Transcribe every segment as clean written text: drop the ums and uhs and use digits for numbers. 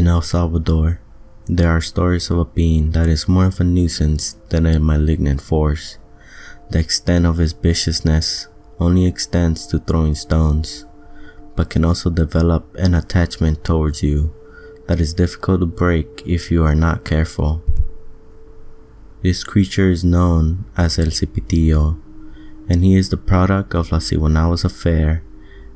In El Salvador, there are stories of a being that is more of a nuisance than a malignant force. The extent of his viciousness only extends to throwing stones, but can also develop an attachment towards you that is difficult to break if you are not careful. This creature is known as El Cipitillo, and he is the product of La Siguanaba's affair,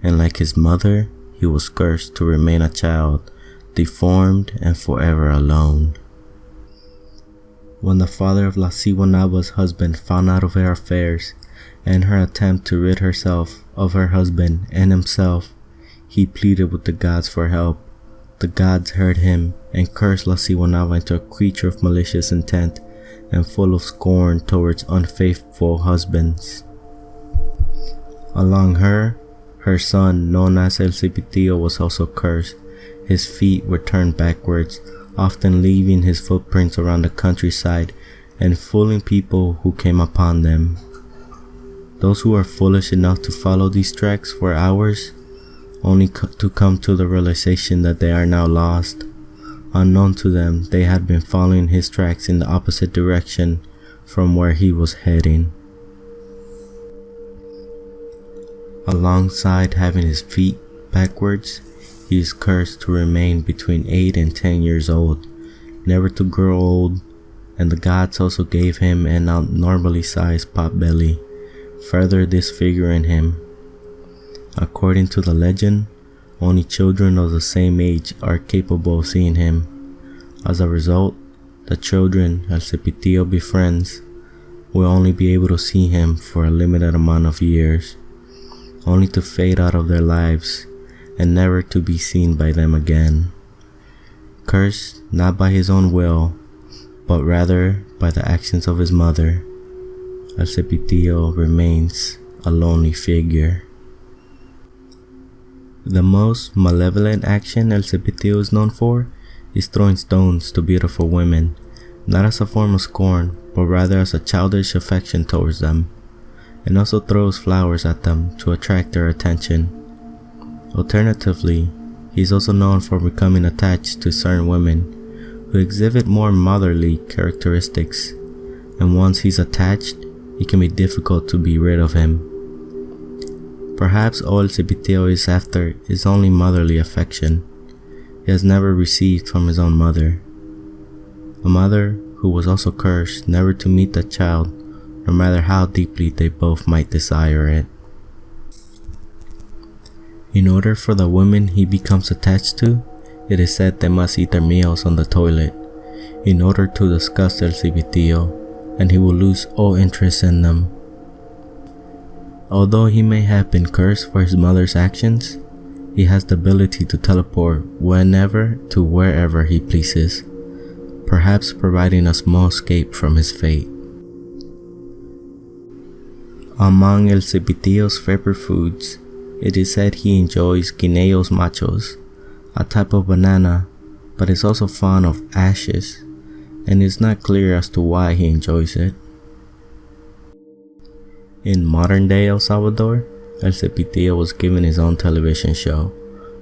and like his mother, he was cursed to remain a child, deformed and forever alone. When the father of La Siguanaba's husband found out of her affairs and her attempt to rid herself of her husband and himself, he pleaded with the gods for help. The gods heard him and cursed La Siguanaba into a creature of malicious intent and full of scorn towards unfaithful husbands. Along her son, known as El Cipitillo, was also cursed. His feet were turned backwards, often leaving his footprints around the countryside and fooling people who came upon them. Those who were foolish enough to follow these tracks for hours, only to come to the realization that they are now lost. Unknown to them, they had been following his tracks in the opposite direction from where he was heading. Alongside having his feet backwards, he is cursed to remain between 8 and 10 years old, never to grow old, and the gods also gave him an abnormally sized potbelly, further disfiguring him. According to the legend, only children of the same age are capable of seeing him. As a result, the children El Cipitillo befriends will only be able to see him for a limited amount of years, only to fade out of their lives and never to be seen by them again. Cursed not by his own will, but rather by the actions of his mother, El Cipitillo remains a lonely figure. The most malevolent action El Cipitillo is known for is throwing stones to beautiful women, not as a form of scorn, but rather as a childish affection towards them, and also throws flowers at them to attract their attention. Alternatively, he is also known for becoming attached to certain women who exhibit more motherly characteristics, and once he's attached, it can be difficult to be rid of him. Perhaps all El Cipitillo is after is only motherly affection he has never received from his own mother. A mother who was also cursed never to meet the child, no matter how deeply they both might desire it. In order for the women he becomes attached to, it is said they must eat their meals on the toilet in order to disgust El Cipitillo, and he will lose all interest in them. Although he may have been cursed for his mother's actions, he has the ability to teleport whenever to wherever he pleases, perhaps providing a small escape from his fate. Among El Cipitillo's favorite foods, it is said he enjoys guineos machos, a type of banana, but is also fond of ashes, and it's not clear as to why he enjoys it. In modern-day El Salvador, El Cipitillo was given his own television show,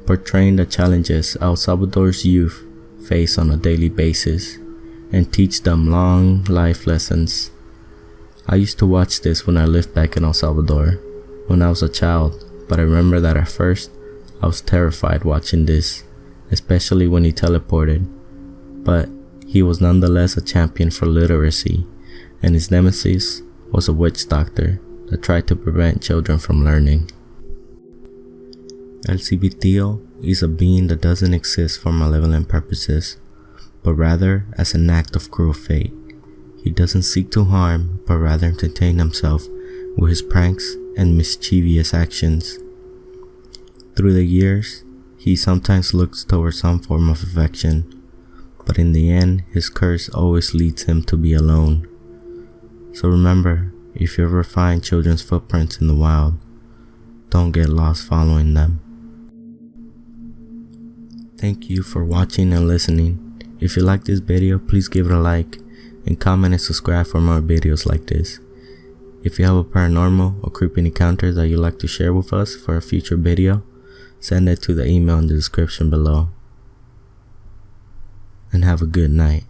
portraying the challenges El Salvador's youth face on a daily basis, and teach them long life lessons. I used to watch this when I lived back in El Salvador, when I was a child, but I remember that at first, I was terrified watching this, especially when he teleported, but he was nonetheless a champion for literacy, and his nemesis was a witch doctor that tried to prevent children from learning. El Cipitillo is a being that doesn't exist for malevolent purposes, but rather as an act of cruel fate. He doesn't seek to harm, but rather entertain himself with his pranks and mischievous actions. Through the years, he sometimes looks towards some form of affection, but in the end, his curse always leads him to be alone. So remember, if you ever find children's footprints in the wild, don't get lost following them. Thank you for watching and listening. If you like this video, please give it a like and comment and subscribe for more videos like this. If you have a paranormal or creepy encounter that you'd like to share with us for a future video, send it to the email in the description below. have a good night.